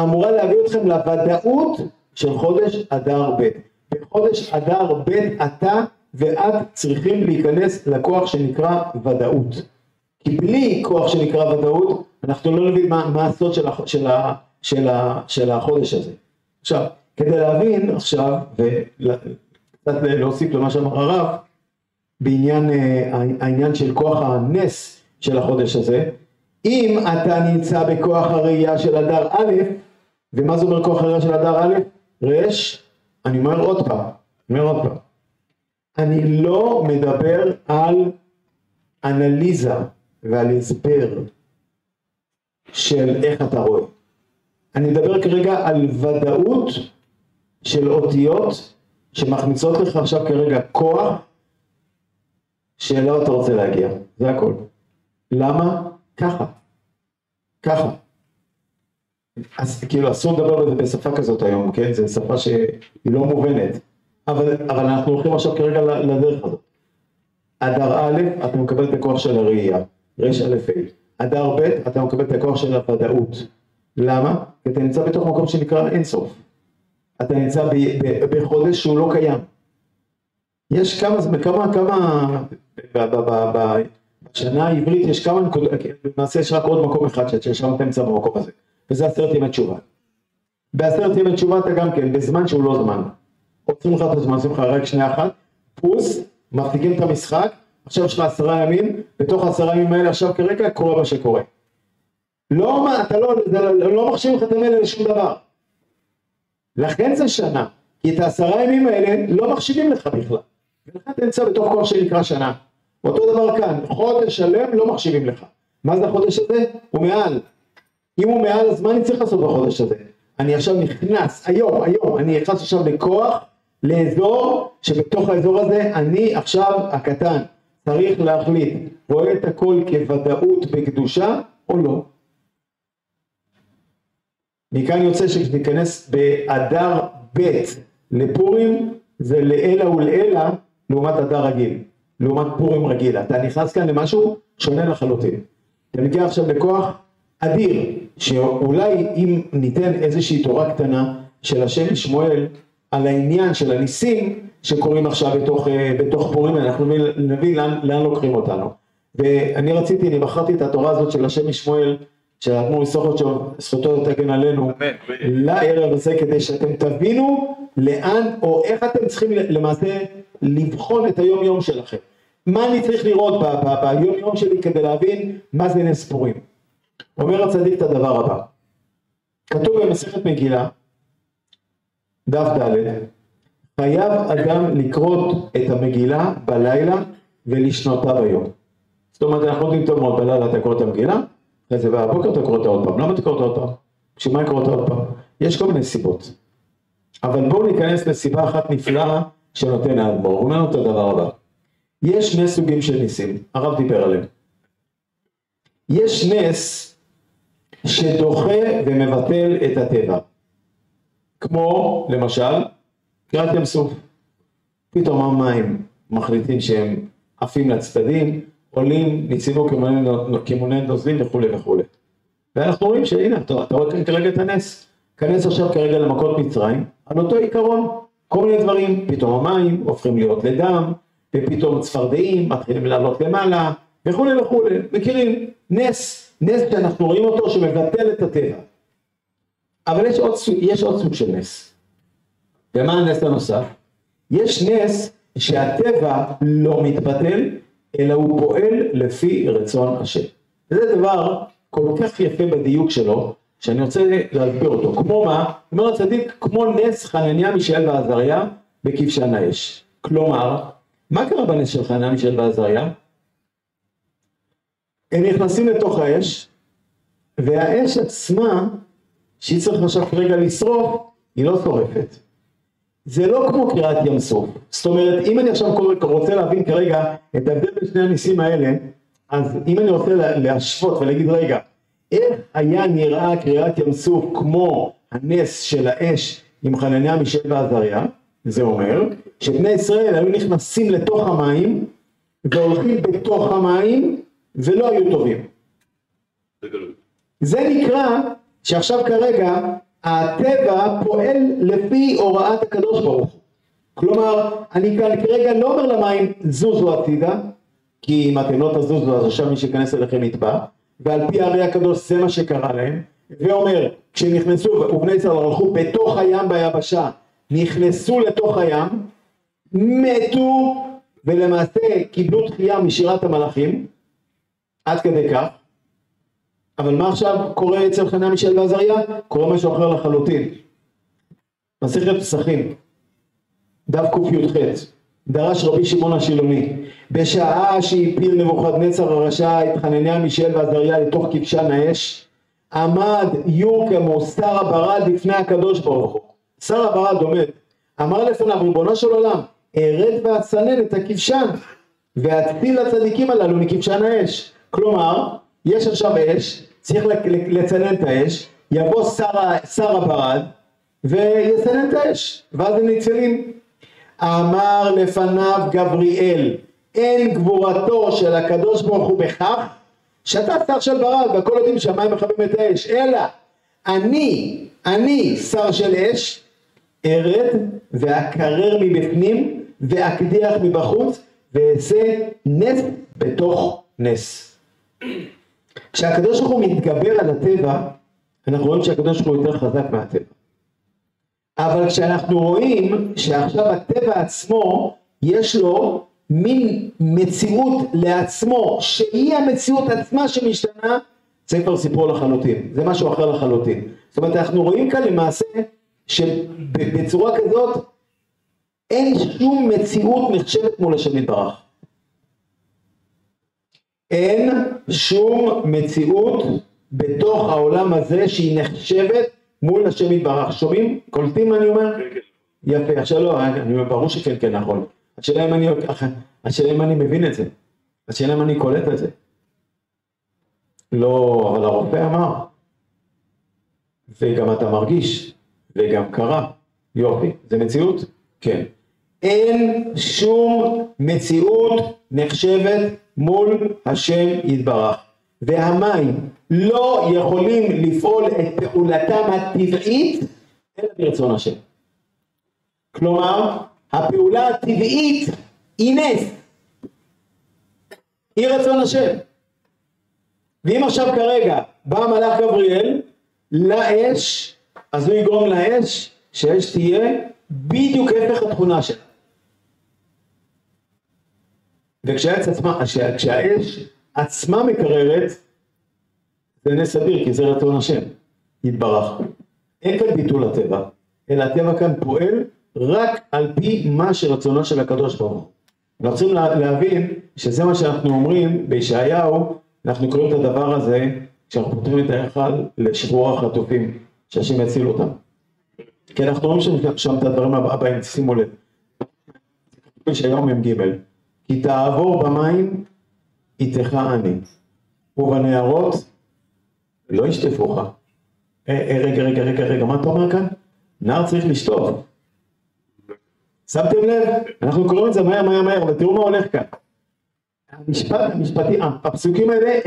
אמורה להביא אתכם לוודאות של חודש אדר ב'. בחודש אדר ב' אתה ואת צריכים להיכנס לכוח שנקרא ודאות. כי בלי כוח שנקרא ודאות, אנחנו לא נבין מה הסוד של החודש הזה. עכשיו, כדי להבין עכשיו, וקצת להוסיף למה שאמר הרב, בעניין העניין של כוח הנס של החודש הזה, אם אתה נמצא בכוח הראייה של אדר א', ומה זה אומר כוח הראייה של אדר א'? רש, אני אומר עוד פעם, אני לא מדבר על אנליזה ועל הסבר של איך אתה רואה. אני מדבר כרגע על ודאות של אותיות שמחמיצות לך עכשיו כרגע כוח שאליו אתה רוצה להגיע. זה הכל. למה? ככה. אז כאילו אסור לדבר בזה בשפה כזאת היום, כן? זו שפה שהיא לא מובנת. אבל אנחנו הולכים עכשיו כרגע לדרך הזאת. אדר א', אתה מקבל את הכוח של הראייה, רש א' ה'. אדר ב', אתה מקבל את הכוח של הוודאות. למה? כי אתה נמצא בתוך מקום שנקרא אינסוף. אתה נמצא בחודש שהוא לא קיים. יש בשנה העברית יש כמה נקודות, למעשה יש רק עוד מקום אחד ששם אתה נמצא במקום הזה, וזה 10 ימי תשובה. ב10 ימי תשובה אתה גם כן, בזמן שהוא לא זמן. עוצרים לך את הזמן, עושים לך רק שנייה אחת, פוס, מפסיקים את המשחק, עכשיו יש לך 10 ימים, בתוך 10 ימים האלה עכשיו כרגע קורה מה שקורה. אתה לא מחשיב לך את המלא לשום דבר. לכן זה שנה, כי את 10 ימים האלה לא מחשיבים לך בכלל. ולכן אתה נמצא בתוך כוח שנקרא שנה. אותו דבר כאן, חודש שלם לא מחשיבים לך. מה זה החודש הזה? הוא מעל. אם הוא מעל, אז מה אני צריך לעשות בחודש הזה? אני עכשיו נכנס, היום, אני נכנס עכשיו בכוח, לאזור, שבתוך האזור הזה, אני עכשיו הקטן, צריך להחליט, רואה את הכל כוודאות בקדושה, או לא. מכאן יוצא שניכנס באדר ב' לפורים, זה לאלה ולאלה, לעומת אדר רגיל, לעומת פורים רגיל. אתה נכנס כאן למשהו שונה לחלוטין. אתה מגיע עכשיו לכוח אדיר, שאולי אם ניתן איזושהי תורה קטנה של השם שמואל, על העניין של הניסים שקוראים עכשיו בתוך פורים, אנחנו נבין לאן לוקחים אותנו. ואני בחרתי את התורה הזאת של השם שמואל, שהאדמו"ר יששכר זכותו תגן עלינו לערב הזה, כדי שאתם תבינו לאן או איך אתם צריכים למעשה לבחון את היום יום שלכם. מה אני צריך לראות ביום יום שלי כדי להבין מה זה נס פורים. אומר הצדיק את הדבר הבא, כתוב במסכת מגילה, דף ד', חייב אדם לקרות את המגילה בלילה ולשנותה ביום. זאת אומרת, אנחנו יודעים טוב מאוד, בלילה אתה קורא את המגילה, אחרי זה בבוקר אתה קורא אותה עוד פעם. למה אתה קורא אותה עוד פעם? כשמה יקרוא אותה עוד פעם? יש כל מיני סיבות. אבל בואו ניכנס לסיבה אחת נפלאה שנותן האדמו"ר. הוא אומר לנו את הדבר הבא. יש שני סוגים של ניסים, הרב דיבר עליהם. יש נס שדוחה ומבטל את הטבע. כמו, למשל, קריעת ים סוף. פתאום המים מחליטים שהם עפים לצדדים, עולים, ניציבו כמוני נוזלים וכו' וכו'. ואנחנו רואים שהנה, אתה רואה כרגע את הנס. כנס עכשיו כרגע למכות מצרים, על אותו עיקרון. כל מיני דברים, פתאום המים הופכים להיות לדם, ופתאום צפרדעים מתחילים לעלות למעלה, וכו' וכו'. מכירים? נס שאנחנו רואים אותו שמבטל את הטבע. אבל יש עוד סוג של נס. ומה הנס הנוסף? יש נס שהטבע לא מתבטל, אלא הוא פועל לפי רצון השם. וזה דבר כל כך יפה בדיוק שלו, שאני רוצה להסביר אותו. כמו מה? אומר הצדיק, כמו נס חנניה מישאל ועזריה בכבשן האש. כלומר, מה קרה בנס של חנניה מישאל ועזריה? הם נכנסים לתוך האש, והאש עצמה, שהיא צריך עכשיו כרגע לשרוף, היא לא שורפת. זה לא כמו קריעת ים סוף. זאת אומרת, אם אני עכשיו רוצה להבין כרגע את ההבדל בין שני הניסים האלה, אז אם אני רוצה להשוות ולהגיד רגע, איך היה נראה קריעת ים סוף כמו הנס של האש עם חנניה מישאל ועזריה, זה אומר שבני ישראל היו נכנסים לתוך המים, והולכים בתוך המים, ולא היו טובים. זה נקרא שעכשיו כרגע הטבע פועל לפי הוראת הקדוש ברוך הוא. כלומר, אני כאן כרגע לא אומר למים זוזו הצידה, כי אם אתם לא תזוזו אז עכשיו מי שכנס אליכם יטבע, ועל פי הרי הקדוש זה מה שקרה להם, ואומר, כשהם נכנסו ובני ישראל הלכו בתוך הים ביבשה, נכנסו לתוך הים, מתו ולמעשה קיבלו תחייה משירת המלאכים, עד כדי כך. אבל מה עכשיו קורה אצל חנניה מישאל ועזריה? קורה משהו אחר לחלוטין. מסכת פסחים, דף ק"ח, דרש רבי שמעון השילוני, בשעה שהפיל נבוכדנצר הרשע את חנניה מישאל ועזריה לתוך כבשן האש, עמד יורקמו שר הברד לפני הקדוש ברוך הוא. שר הברד עומד, אמר לפניו, ריבונו של עולם, ארד ואצנן את הכבשן, והציל לצדיקים הללו מכבשן האש. כלומר, יש עכשיו אש, צריך לצנן את האש, יבוא שר הברד, ויצנן את האש, ואז הם ניצלים. אמר לפניו גבריאל, אין גבורתו של הקדוש ברוך הוא בכך, שאתה שר של ברד, והכל יודעים שהמים מכבים את האש, אלא אני שר של אש, ארד ואקרר מבפנים, ואקדיח מבחוץ, וזה נס בתוך נס. כשהקדוש ברוך הוא מתגבר על הטבע, אנחנו רואים שהקדוש ברוך הוא יותר חזק מהטבע. אבל כשאנחנו רואים שעכשיו הטבע עצמו, יש לו מין מציאות לעצמו, שהיא המציאות עצמה שמשתנה, זה כבר סיפור לחלוטין, זה משהו אחר לחלוטין. זאת אומרת, אנחנו רואים כאן למעשה, שבצורה כזאת, אין שום מציאות נחשבת מול השם יתברך. אין שום מציאות בתוך העולם הזה שהיא נחשבת מול השם יתברך. שומעים? קולטים מה אני אומר? יפה, עכשיו לא, ברור שכן, כן, נכון. השאלה אם אני מבין את זה. השאלה אם אני קולט את זה. לא, אבל הרופא אמר. וגם אתה מרגיש, וגם קרה. יופי, זה מציאות? כן. אין שום מציאות נחשבת מול השם יתברך. והמים לא יכולים לפעול את פעולתם הטבעית, אלא ברצון השם. כלומר, הפעולה הטבעית היא נס. היא רצון השם. ואם עכשיו כרגע בא המלאך גבריאל לאש, אז הוא יגרום לאש, שהאש תהיה בדיוק הפך התכונה שלה. וכשהאש עצמה מקררת, זה נס אדיר, כי זה רצון השם, יתברך. אין כאן ביטול הטבע, אלא הטבע כאן פועל רק על פי מה שרצונו של הקדוש ברוך הוא. אנחנו צריכים להבין שזה מה שאנחנו אומרים בישעיהו, אנחנו קוראים את הדבר הזה, כשאנחנו פותרים את ההיכל לשחרור החטופים, שהשם יציל אותם. כי אנחנו אומרים שם את הדברים הבאים, שימו לב. בישעיהו מ"ג, כי תעבור במים איתך אני, ובנהרות לא ישטפוך. רגע, מה אתה אומר כאן? נער צריך לשטוף. שמתם לב? אנחנו קוראים את זה מהר, אבל תראו מה הולך כאן. המשפטים, הפסוקים האלה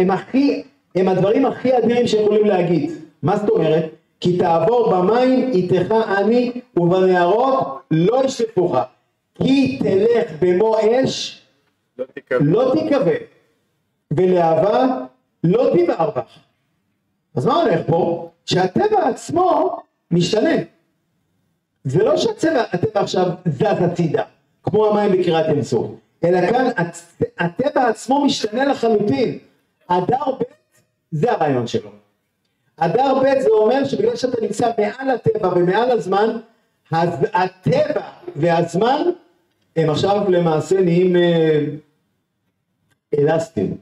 הם הדברים הכי אדירים שיכולים להגיד. מה זאת אומרת? כי תעבור במים איתך אני, ובנהרות לא ישטפוך. כי תלך במו אש לא תיכווה, ולהבה לא תבער בך. אז מה הולך פה? שהטבע עצמו משתנה. זה לא שהטבע עכשיו זז הצידה, כמו המים בקריאת ים סוף, אלא כאן הטבע עצמו משתנה לחלוטין. אדר ב' זה הרעיון שלו. אדר ב' זה אומר שבגלל שאתה נמצא מעל הטבע ומעל הזמן, אז הטבע והזמן הם עכשיו למעשה נהיים אלסטיים.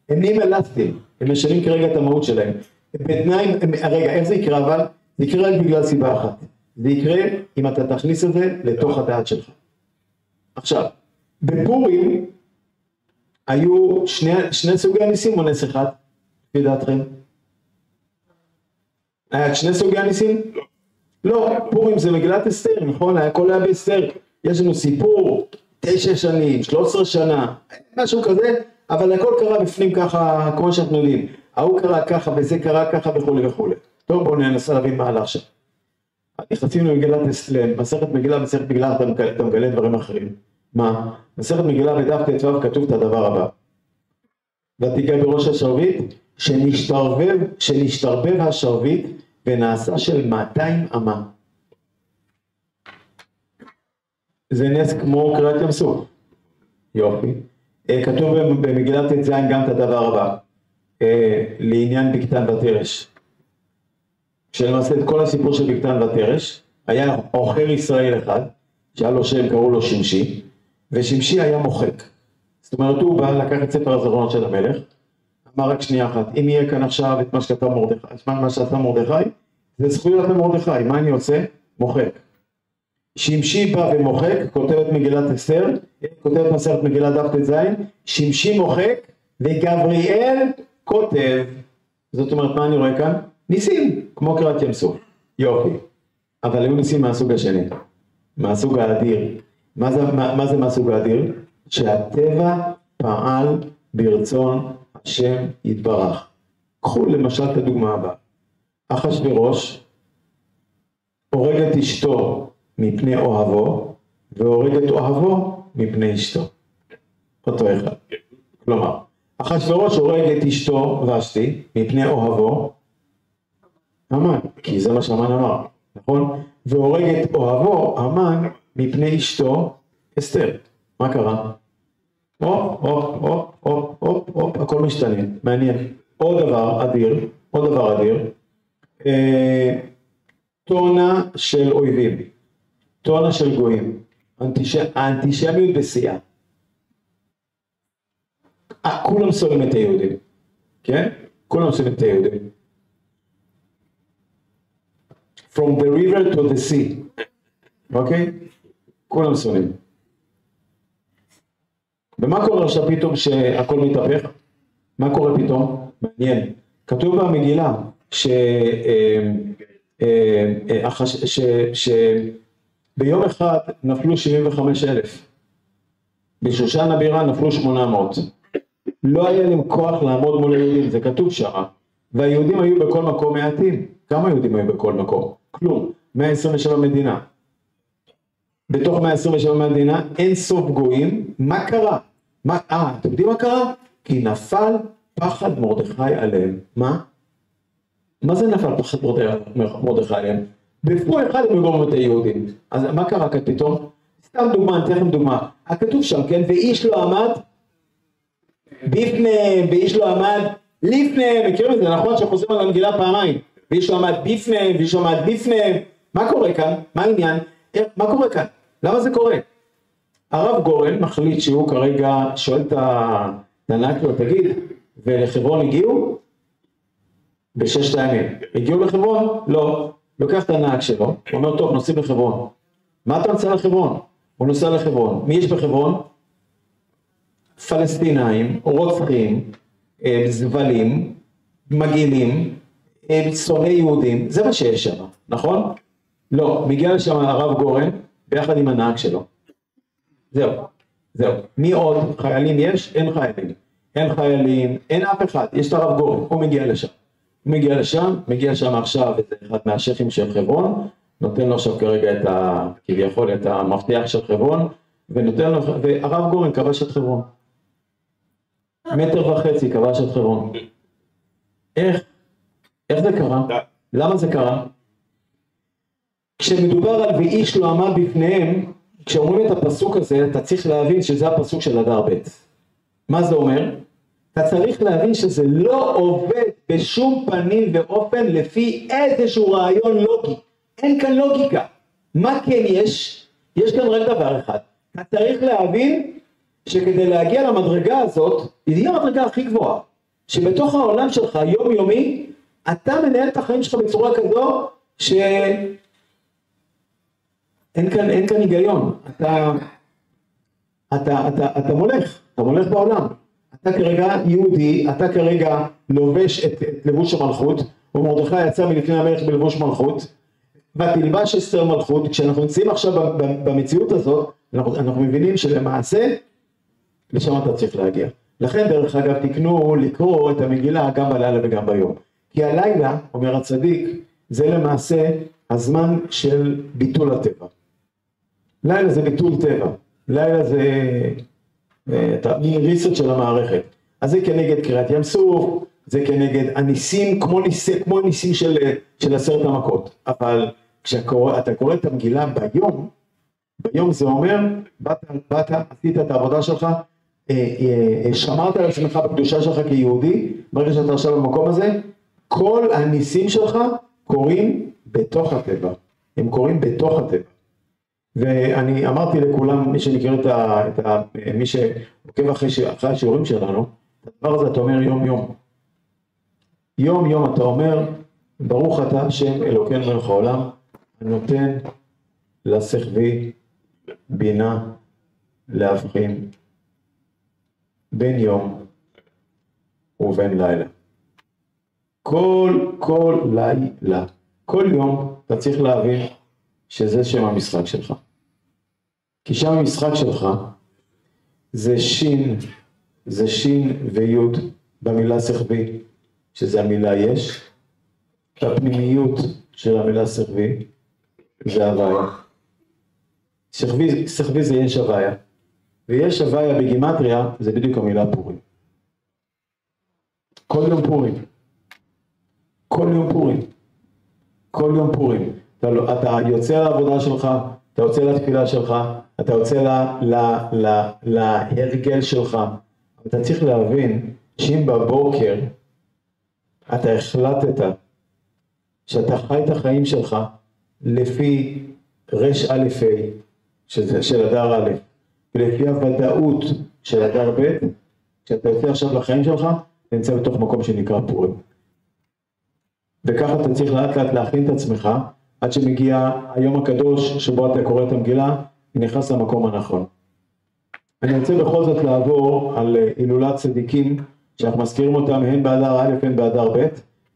הם נהיים אלסטיים, הם משנים כרגע את המהות שלהם. בתנאים, רגע, איך זה יקרה אבל? זה יקרה רק בגלל סיבה אחת. זה יקרה אם אתה תכניס את זה לתוך הדעת שלך. עכשיו, בפורים היו שני סוגי הניסים או נס אחד? לפי דעתכם? היה שני סוגי הניסים? לא, פורים זה מגילת אסתר, נכון? הכל היה באסתר. יש לנו סיפור, 9 שנים, 13 שנה, משהו כזה, אבל הכל קרה בפנים ככה, כמו שאנחנו יודעים. ההוא קרה ככה וזה קרה ככה וכו' וכו'. טוב, בואו ננסה להבין מה הלך עכשיו. נכנסים למגילת אסתר, מסכת מגילה אתה מגלה דברים אחרים. מה? מסכת מגילה בדף ט"ו כתוב את הדבר הבא. ותיגע בראש השרביט, שנשתרבב השרביט ונעשה של 200 אמה. זה נס כמו קריאת ים סוף. יופי. כתוב במגילת ט"ז גם את הדבר הבא. לעניין בקתן ותרש. שלמעשה את כל הסיפור של בקתן ותרש, היה עוכר ישראל אחד, שהיה לו שם, קראו לו שמשי, ושמשי היה מוחק. זאת אומרת, הוא בא לקח את ספר הזיכרונות של המלך, אמר רק שנייה אחת, אם יהיה כאן עכשיו את מה שכתב מרדכי, מה שעשה מרדכי, זה זכויות למרדכי, מה אני עושה? מוחק. שמשי בא ומוחק, כותב את מגילת אסתר, כותב את מסכת מגילת דף ט"ז, שמשי מוחק, וגבריאל כותב. זאת אומרת, מה אני רואה כאן? ניסים, כמו קריאת ים סוף. יופי. אבל היו ניסים מהסוג השני, מהסוג האדיר. מה זה מהסוג האדיר? שהטבע פעל ברצון השם יתברך. קחו למשל את הדוגמה הבאה. אחשוורוש הורג את אשתו מפני אוהבו, והורג את אוהבו מפני אשתו. אותו אחד. כלומר, אחשוורוש הורג את אשתו ושתי מפני אוהבו, המן, כי זה מה שהמן אמר, נכון? והורג את אוהבו, המן, מפני אשתו אסתר. מה קרה? הכל משתנה, מעניין. עוד דבר אדיר, טונה של אויבים, טונה של גויים, האנטישמיות בשיאה. כולם שונאים את היהודים, כן? כולם שונאים את היהודים. From the river to the sea, אוקיי? כולם שונאים. ומה קורה עכשיו פתאום שהכל מתהפך? מה קורה פתאום? מעניין. כתוב במגילה שביום אחד נפלו 75,000. בשושן הבירה נפלו 800. לא היה להם כוח לעמוד מול היהודים, זה כתוב שמה. והיהודים היו בכל מקום מעטים. כמה יהודים היו בכל מקום? כלום. 127 מדינה. בתוך 127 מדינה אין סוף גויים. מה קרה? אתם יודעים מה קרה? כי נפל פחד מרדכי עליהם. מה זה נפל פחד מרדכי עליהם? בפועל אחד הם יגרמו את היהודים. אז מה קרה כאן פתאום? סתם דוגמה, אני אתן לכם דוגמה. הכתוב שם, כן? ואיש לא עמד בפניהם, ואיש לא עמד לפניהם. מכירים את זה, נכון? שחוזרים על המגילה פעמיים. ואיש לא עמד בפניהם, ואיש לא עמד בפניהם. מה קורה כאן? מה העניין? מה קורה כאן? למה זה קורה? הרב גורן מחליט שהוא כרגע שואל את הנהג שלו, תגיד, ולחברון הגיעו? בששת הימים. הגיעו לחברון? לא. לוקח את הנהג שלו, הוא אומר, טוב, נוסעים לחברון. מה אתה נוסע לחברון? הוא נוסע לחברון. מי יש בחברון? פלסטינאים, רוצחים, זבלים, מגעילים, שונאי יהודים, זה מה שיש שם, נכון? לא, מגיע לשם הרב גורן, ביחד עם הנהג שלו. זהו. מי עוד? חיילים יש? אין חיילים. אין חיילים, אין אף אחד, יש את הרב גורן, הוא מגיע לשם. מגיע שם עכשיו את אחד מהשייחים של חברון, נותן לו עכשיו כרגע כביכול את המפתח של חברון, והרב גורן כבש את חברון. 1.5 מטר כבש את חברון. איך זה קרה? למה זה קרה? כשמדובר על ואיש לא עמד בפניהם, כשאומרים את הפסוק הזה, אתה צריך להבין שזה הפסוק של אדר ב'. מה זה אומר? אתה צריך להבין שזה לא עובד בשום פנים ואופן לפי איזשהו רעיון לוגי. אין כאן לוגיקה. מה כן יש? יש כאן רק דבר אחד. אתה צריך להבין שכדי להגיע למדרגה הזאת, היא המדרגה הכי גבוהה. שבתוך העולם שלך, יומיומי, אתה מנהל את החיים שלך בצורה כזו, שאין כאן היגיון. אתה מולך בעולם. אתה כרגע יהודי, אתה כרגע לובש את לבוש המלכות, ומרדכי יצא מלפני המלך בלבוש מלכות, ותלבש אסתר מלכות. כשאנחנו נמצאים עכשיו במציאות הזאת, אנחנו מבינים שלמעשה, לשם אתה צריך להגיע. לכן דרך אגב תקנו לקרוא את המגילה גם בלילה וגם ביום. כי הלילה, אומר הצדיק, זה למעשה הזמן של ביטול הטבע. לילה זה ביטול טבע. לילה זה ריסט של המערכת. אז זה כנגד קריאת ים סוף, זה כנגד הניסים, כמו ניסים של 10 המכות. אבל כשאתה קורא את המגילה ביום זה אומר, באת, עשית את העבודה שלך, שמרת על עצמך בקדושה שלך כיהודי, ברגע שאתה עכשיו במקום הזה, כל הניסים שלך קורים בתוך הטבע. הם קורים בתוך הטבע. ואני אמרתי לכולם, מי שמכיר מי שעוקב אחרי השיעורים שלנו, את הדבר הזה אתה אומר יום יום. יום יום אתה אומר, ברוך אתה השם אלוקינו מלך העולם, הנותן לשכבי בינה להבחין בין יום ובין לילה. כל לילה, כל יום אתה צריך להבין שזה שם המשחק שלך. כי שם המשחק שלך זה שין ויוד במילה שכבי, שזה המילה יש. הפנימיות של המילה שכבי זה הוויה. שכבי זה יש הוויה. ויש הוויה בגימטריה זה בדיוק המילה פורים. כל יום פורים. כל יום פורים. כל יום פורים. אתה יוצא לעבודה שלך, אתה יוצא לתפילה שלך, אתה יוצא להרגל שלך. אתה צריך להבין שאם בבוקר אתה החלטת שאתה חי את החיים שלך לפי רש א' ה' של אדר א', ולפי הוודאות של אדר ב', כשאתה יוצא עכשיו לחיים שלך, אתה נמצא בתוך מקום שנקרא פורים. וככה אתה צריך לאט לאט להכין את עצמך, עד שמגיע היום הקדוש שבו אתה קורא את המגילה, ונכנס למקום הנכון. אני רוצה בכל זאת לעבור על הילולת צדיקים, שאנחנו מזכירים אותם הן באדר א' הן באדר ב',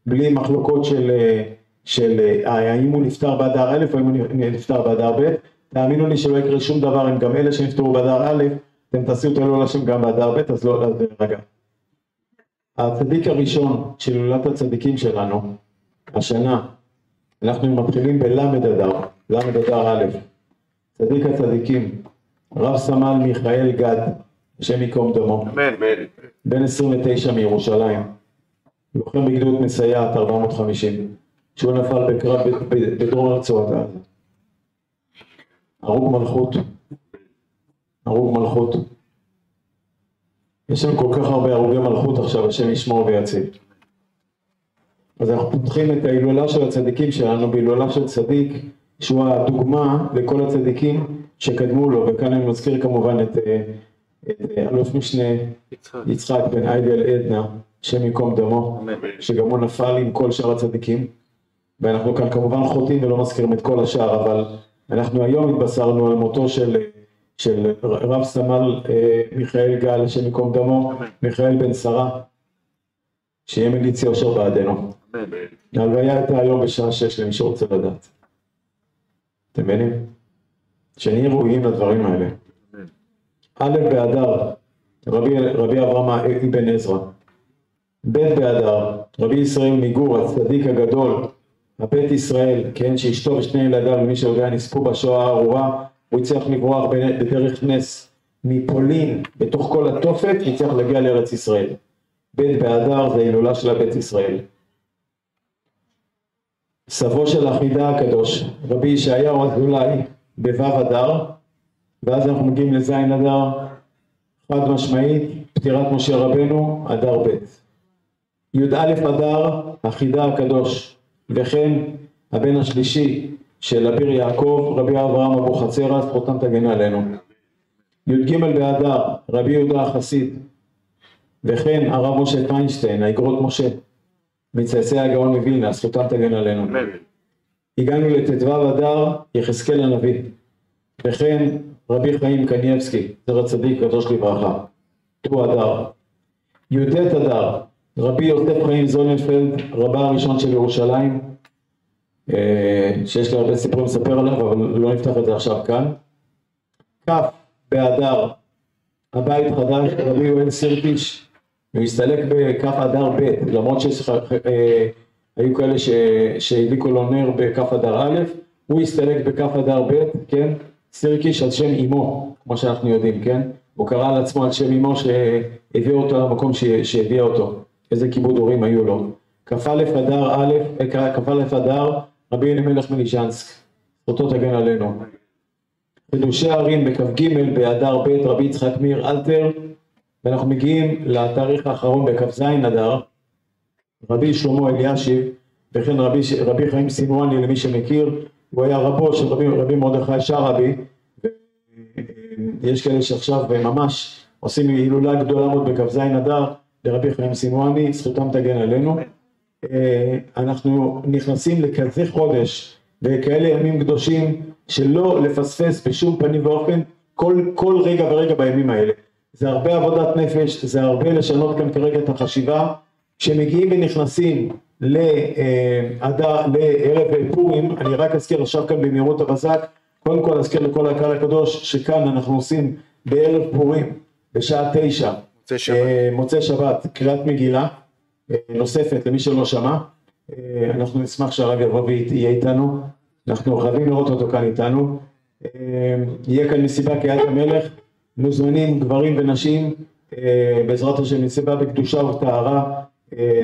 בלי מחלוקות של האם הוא נפטר באדר א' או האם הוא נפטר באדר ב'. תאמינו לי שלא יקרה שום דבר, אם גם אלה שנפטרו באדר א', אתם תעשו את הילול השם גם באדר ב', אז לא רגע. הצדיק הראשון של הילולת הצדיקים שלנו, השנה, אנחנו מתחילים בלמד אדר א', צדיק הצדיקים, רב סמל מיכאל גד, השם ייקום דמו. בן 29 מירושלים. לוחם בגדוד מסייעת 450. שהוא נפל בקרב בדרום רצועת עזה. הרוג מלכות. הרוג מלכות. יש לנו כל כך הרבה הרוגי מלכות עכשיו, השם ישמור ויציל. אז אנחנו פותחים את ההילולה של הצדיקים שלנו, בהילולה של צדיק, שהוא הדוגמה לכל הצדיקים שקדמו לו, וכאן אני מזכיר כמובן את אלוף משנה יצחק בן איידל עדנה, השם ייקום דמו, שגם הוא נפל עם כל שאר הצדיקים, ואנחנו כאן כמובן חוטאים ולא מזכירים את כל השאר, אבל אנחנו היום התבשרנו על מותו של רב סמל מיכאל גל, השם ייקום דמו, מיכאל בן שרה, שיהיה מליץ יושר בעדנו. ההלוויה הייתה היום בשעה 6 למי שרוצה לדעת. אתם מבינים? שנהיה ראויים לדברים האלה. א' באדר, רבי אברהם אבן עזרא. ב' באדר, רבי ישראל מגור, הצדיק הגדול, הבית ישראל, כן, שאשתו ושני ילדיו, למי שיודע, נספו בשואה הארורה, הוא הצליח לברוח בדרך נס מפולין, בתוך כל התופת, הצליח להגיע לארץ ישראל. ב' באדר זה ההילולה של הבית ישראל. סבו של החידה הקדוש, רבי ישעיהו אזולאי, בו' אדר, ואז אנחנו מגיעים לזין אדר, חד משמעית, פטירת משה רבנו, אדר ב'. י"א אדר, החידה הקדוש, וכן הבן השלישי של אביר יעקב, רבי אברהם אבוחצירא, זכותם תגן עלינו. י"ג באדר, רבי יהודה החסיד, וכן הרב משה פיינשטיין, האגרות משה, מצאצאי הגאון מווילנה, זכותם תגן עלינו. הגענו לט"ו אדר, יחזקאל הנביא, וכן רבי חיים קניאבסקי, זכר צדיק קדוש לברכה, ט"ו אדר. י"ט אדר, רבי יוסף חיים זוננפלד, רבה הראשון של ירושלים, שיש לי הרבה סיפורים לספר עליו, אבל לא נפתח את זה עכשיו כאן. כ' באדר, הבית חדש, רבי יואל סירקיש, הוא הסתלק בכ' אדר ב', למרות שהיו כאלה שהדליקו לו נר בכ' אדר א', הוא הסתלק בכ' אדר ב', כן? סירקיש על שם אמו, כמו שאנחנו יודעים, כן? הוא קרא על עצמו על שם אמו שהביא אותו למקום שהביאה אותו. איזה כיבוד הורים היו לו. כ"א אדר, רבי אלימלך מליז'נסק, אותו תגן עלינו. חידושי הערים בכ"ג באדר ב', רבי יצחק מאיר אלתר, ואנחנו מגיעים לתאריך האחרון בכ"ז אדר, רבי שלמה אלישיב, וכן רבי חיים סימואני, למי שמכיר, הוא היה רבו של רבי מרדכי שרעבי, יש כאלה שעכשיו ממש עושים הילולה גדולה מאוד בכ"ז אדר, לרבי חיים סימואני, זכותם תגן עלינו. אנחנו נכנסים לכזה חודש, וכאלה ימים קדושים, שלא לפספס בשום פנים ואופן, כל רגע ורגע בימים האלה. זה הרבה עבודת נפש, זה הרבה לשנות כאן כרגע את החשיבה. כשמגיעים ונכנסים לערב פורים, אני רק אזכיר עכשיו כאן במהירות הבזק, קודם כל אזכיר לכל הקהל הקדוש, שכאן אנחנו עושים בערב פורים, בשעה 9, מוצאי שבת, קריאת מגילה, נוספת למי שלא שמע. אנחנו נשמח שהרב יבוא ויהיה איתנו, אנחנו חייבים לראות אותו כאן איתנו. יהיה כאן מסיבה כיד המלך, מוזמנים גברים ונשים, בעזרת השם מסיבה בקדושה וטהרה,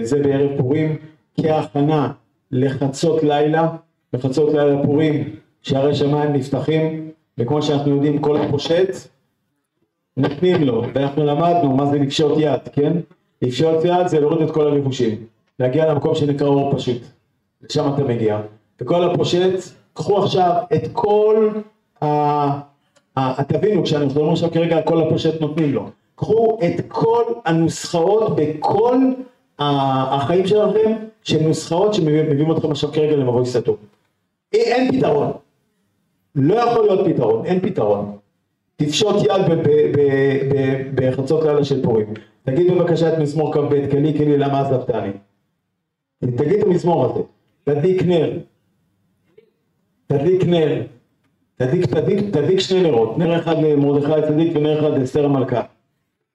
זה בערב פורים, כהכנה לחצות לילה, בחצות לילה פורים, שערי שמיים נפתחים, וכמו שאנחנו יודעים כל הפושט, נותנים לו, ואנחנו למדנו מה זה לפשוט יד, כן? לפשוט יד זה להוריד את כל הלבושים, להגיע למקום שנקרא אור פשוט, לשם אתה מגיע, וכל הפושט, קחו עכשיו את כל תבינו, כשאנחנו מדברים עכשיו כרגע על כל הפושט נותנים לו, קחו את כל הנוסחאות בכל החיים שלכם, שהן נוסחאות שמביאים אתכם עכשיו כרגע למבוי סתום. אין פתרון, לא יכול להיות פתרון, אין פתרון. תפשוט יד בחצות לילה של פורים. תגיד בבקשה את מזמור כ"ב, כלי למה עזבתני. תגיד את המזמור הזה, תדליק נר, תדליק שני נרות, נר אחד למרדכי הצדיק ונר אחד לאסתר המלכה.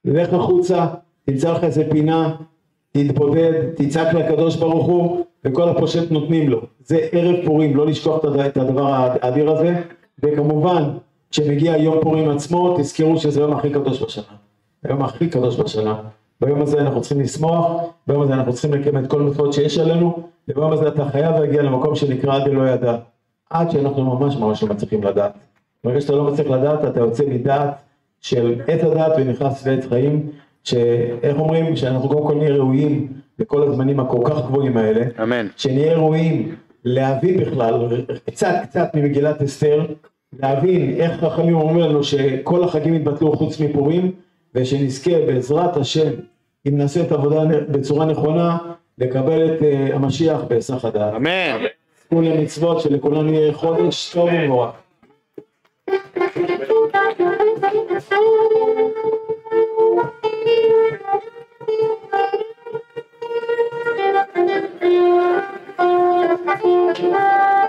לך החוצה, תמצא לך איזה פינה, תתבודד, תצעק לקדוש ברוך הוא, וכל הפושט נותנים לו. זה ערב פורים, לא לשכוח את הדבר האדיר הזה, וכמובן, כשמגיע יום פורים עצמו, תזכרו שזה יום הכי קדוש בשנה. היום הכי קדוש בשנה. ביום הזה אנחנו צריכים לשמוח, ביום הזה אנחנו צריכים לקיים את כל מצוות שיש עלינו, וביום הזה אתה חייב להגיע למקום שנקרא עד אלוה ידע, עד שאנחנו ממש ממש לא מצליחים לדעת. ברגע שאתה לא מצליח לדעת, אתה יוצא מדעת של עת הדעת ונכנס לעץ חיים, שאיך אומרים, שאנחנו קודם כל נהיה ראויים לכל הזמנים הכל כך גבוהים האלה, אמן. שנהיה ראויים להבין בכלל, קצת ממגילת אסתר, להבין איך חכמים אומרים לנו שכל החגים יתבטלו חוץ מפורים, ושנזכה בעזרת השם, אם נעשה את העבודה בצורה נכונה, לקבל את המשיח בהיסח הדעת. אמן. כל המצוות שלכולנו יהיה חודש טוב ומבורך. Thank you.